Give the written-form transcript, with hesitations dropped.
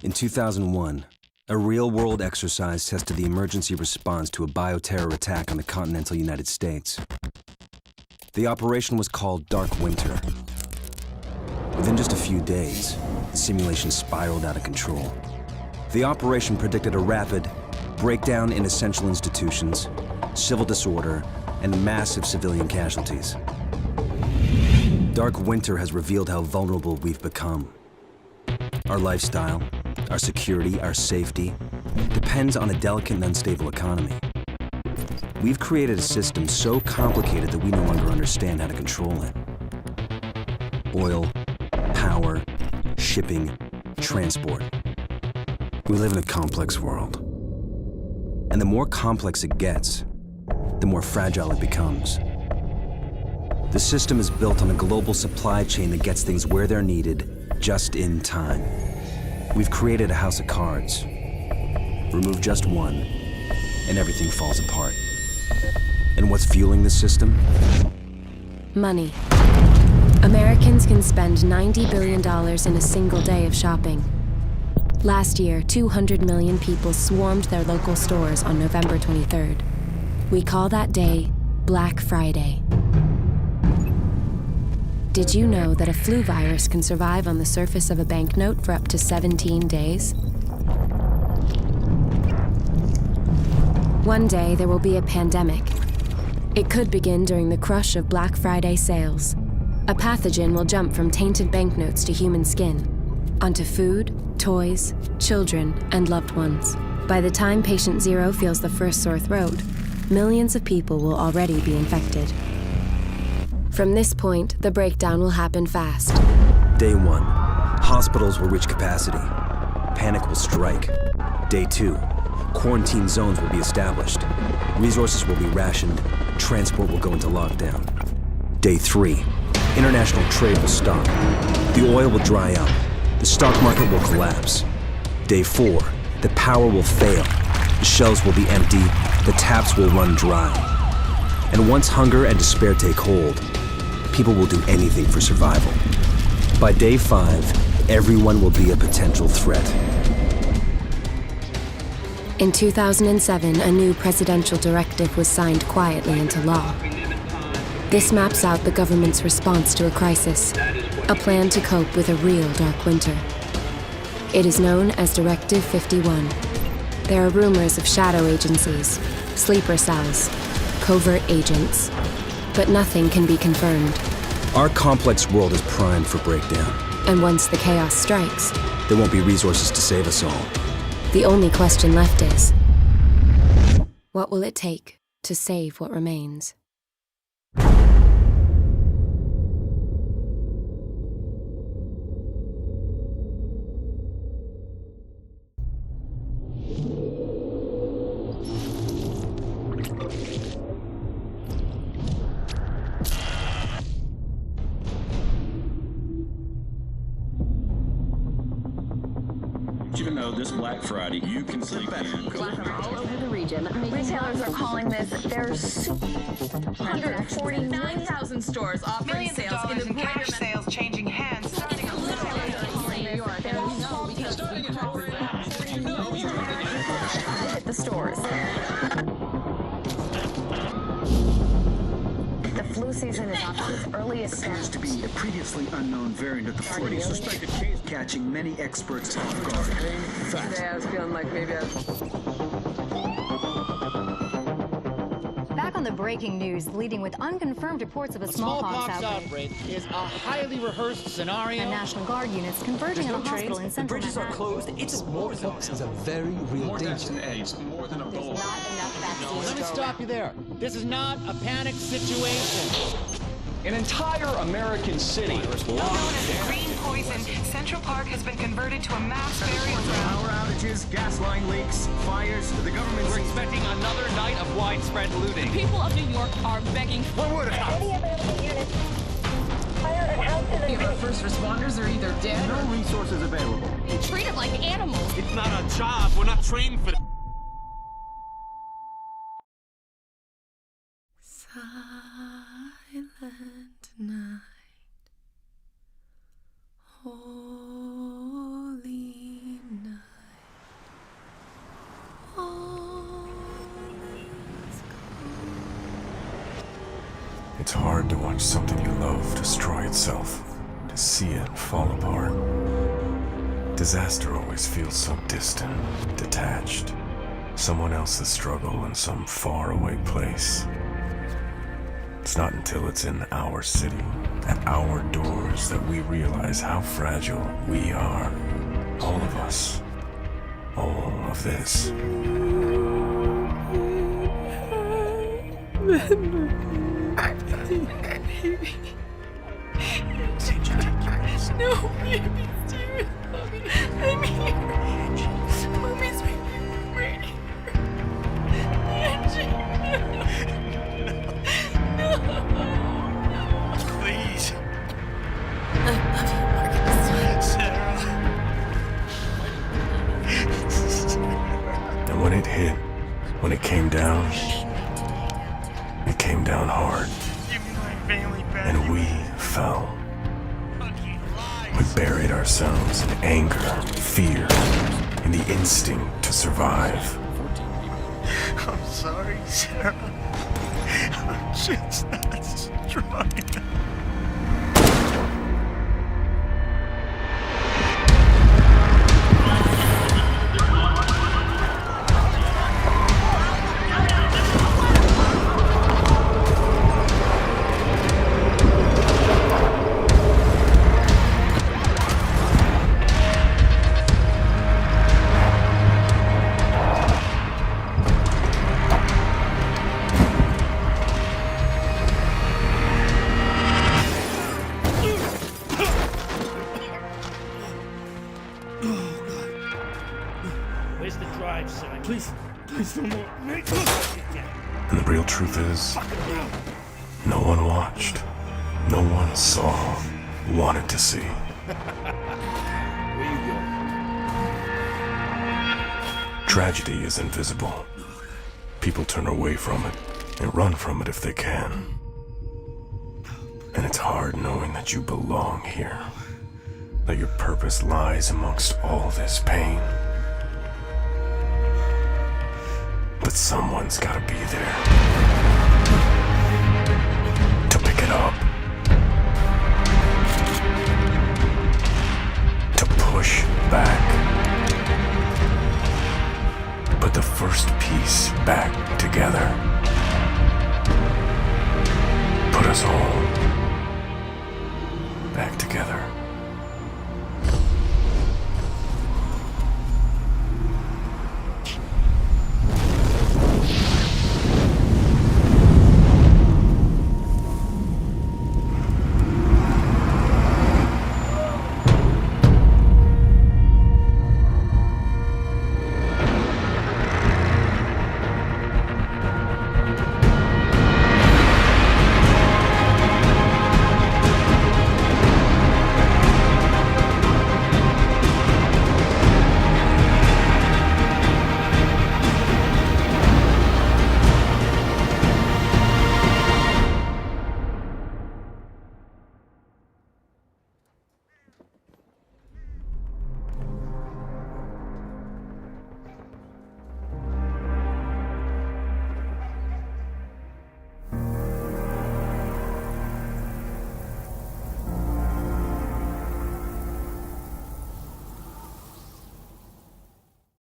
In 2001, a real-world exercise tested the emergency response to a bioterror attack on the continental United States. The operation was called Dark Winter. Within just a few days, the simulation spiraled out of control. The operation predicted a rapid breakdown in essential institutions, civil disorder, and massive civilian casualties. Dark Winter has revealed how vulnerable we've become. Our lifestyle, our security, our safety depends on a delicate and unstable economy. We've created a system so complicated that we no longer understand how to control it. Oil, power, shipping, transport. We live in a complex world. And the more complex it gets, the more fragile it becomes. The system is built on a global supply chain that gets things where they're needed, just in time. We've created a house of cards. Remove just one, and everything falls apart. And what's fueling this system? Money. Americans can spend $90 billion in a single day of shopping. Last year, 200 million people swarmed their local stores on November 23rd. We call that day Black Friday. Did you know that a flu virus can survive on the surface of a banknote for up to 17 days? One day, there will be a pandemic. It could begin during the crush of Black Friday sales. A pathogen will jump from tainted banknotes to human skin, onto food, toys, children, and loved ones. By the time patient zero feels the first sore throat, millions of people will already be infected. From this point, the breakdown will happen fast. Day 1, hospitals will reach capacity. Panic will strike. Day 2, quarantine zones will be established. Resources will be rationed. Transport will go into lockdown. Day 3, international trade will stop. The oil will dry up. The stock market will collapse. Day 4, the power will fail. The shelves will be empty. The taps will run dry. And once hunger and despair take hold, people will do anything for survival. By day 5, everyone will be a potential threat. In 2007, a new presidential directive was signed quietly into law. This maps out the government's response to a crisis, a plan to cope with a real dark winter. It is known as Directive 51. There are rumors of shadow agencies, sleeper cells, covert agents, but nothing can be confirmed. Our complex world is primed for breakdown. And once the chaos strikes, there won't be resources to save us all. The only question left is, what will it take to save what remains? You know, this Black Friday, you can sleep in. All over the region. Retailers are calling this their 149,000 stores offering sales in the cash sales changing hands. Hit the stores. The flu season is off to its earliest start. Appears to be a previously unknown variant of the flu, suspected case catching many experts off guard. Today I was feeling like maybe Back on the breaking news, leading with unconfirmed reports of a smallpox outbreak is a highly rehearsed scenario. And National Guard units converging on a hospital in central The bridges are closed. It's a war zone. Smallpox is a very real more danger. than AIDS, more than Ebola. Not enough vaccines. Let me stop you there. This is not a panic situation. An entire American city is Known as the green poison, Central Park has been converted to a mass burial ground. Power outages, gas line leaks, fires. The government We're expecting another night of widespread looting. People of New York are begging for What would have any available units. Fire and house in the our first responders are either dead no resources available. treat them like animals. It's not a job. We're not trained for that. Silent night, holy night. It's hard to watch something you love destroy itself, to see it fall apart. Disaster always feels so distant, detached. Someone else's struggle in some faraway place. It's not until it's in our city, at our doors, that we realize how fragile we are. All of us. All of this. No, baby, Steven. I'm here. Mommy's right here. Angie, no. Please. I love you, Marcus. Sarah. And when it hit, when it came down hard. Give me my family back. And we fell. We buried ourselves in anger, fear, in the instinct to survive. I'm sorry, Sarah. I'm just not strong enough. Where's the drive, son? Please no more. And the real truth is, no one watched. No one saw, wanted to see. Where you going? Tragedy is invisible. People turn away from it and run from it if they can. And it's hard knowing that you belong here, that your purpose lies amongst all this pain. But someone's gotta be there to pick it up, to push back, put the first piece back together, put us all back together.